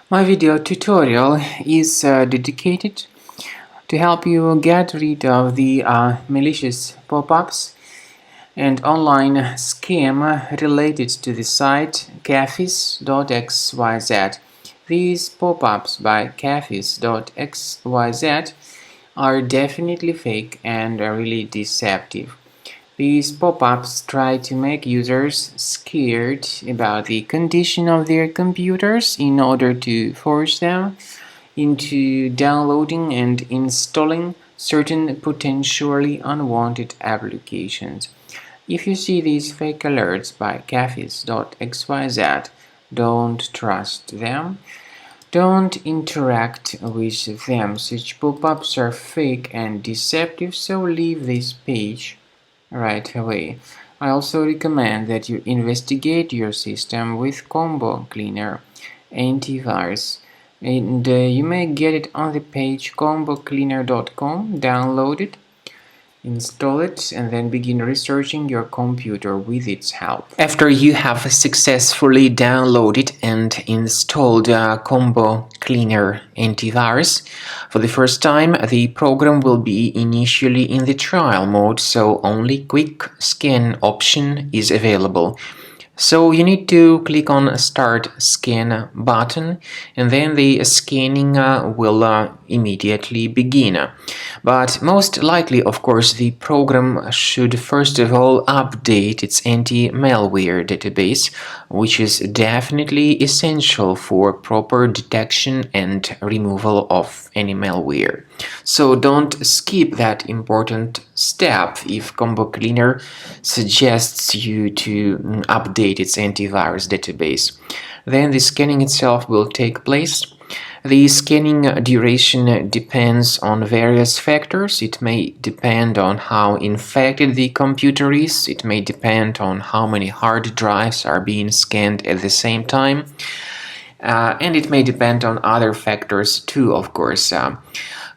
My video tutorial is dedicated to help you get rid of the malicious pop-ups and online scam related to the site Kafis.xyz. These pop-ups by Kafis.xyz are definitely fake and really deceptive. These pop-ups try to make users scared about the condition of their computers in order to force them into downloading and installing certain potentially unwanted applications. If you see these fake alerts by Kafis.xyz, don't trust them. Don't interact with them. Such pop-ups are fake and deceptive, so leave this page right away. I also recommend that you investigate your system with Combo Cleaner antivirus, and you may get it on the page combocleaner.com. Download it, install it, and then begin researching your computer with its help. After you have successfully downloaded and installed Combo Cleaner antivirus for the first time, the program will be initially in the trial mode, so only quick scan option is available. So you need to click on Start Scan button, and then the scanning will immediately begin. But most likely, of course, the program should first of all update its anti-malware database, which is definitely essential for proper detection and removal of any malware. So don't skip that important step if Combo Cleaner suggests you to update its antivirus database. Then the scanning itself will take place. The scanning duration depends on various factors. It may depend on how infected the computer is. It may depend on how many hard drives are being scanned at the same time. And it may depend on other factors too, of course.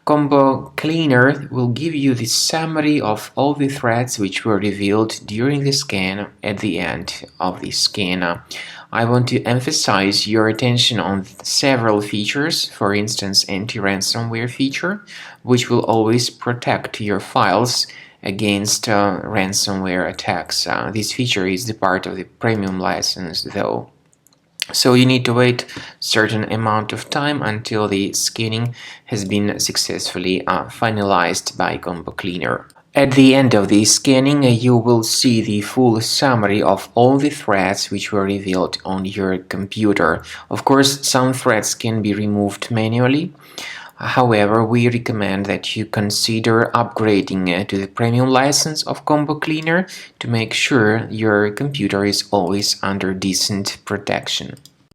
Combo Cleaner will give you the summary of all the threats which were revealed during the scan at the end of the scan. I want to emphasize your attention on several features, for instance anti-ransomware feature, which will always protect your files against ransomware attacks. This feature is the part of the premium license though. So you need to wait a certain amount of time until the scanning has been successfully finalized by Combo Cleaner. At the end of the scanning, you will see the full summary of all the threats which were revealed on your computer. Of course, some threats can be removed manually. However, we recommend that you consider upgrading to the premium license of Combo Cleaner to make sure your computer is always under decent protection.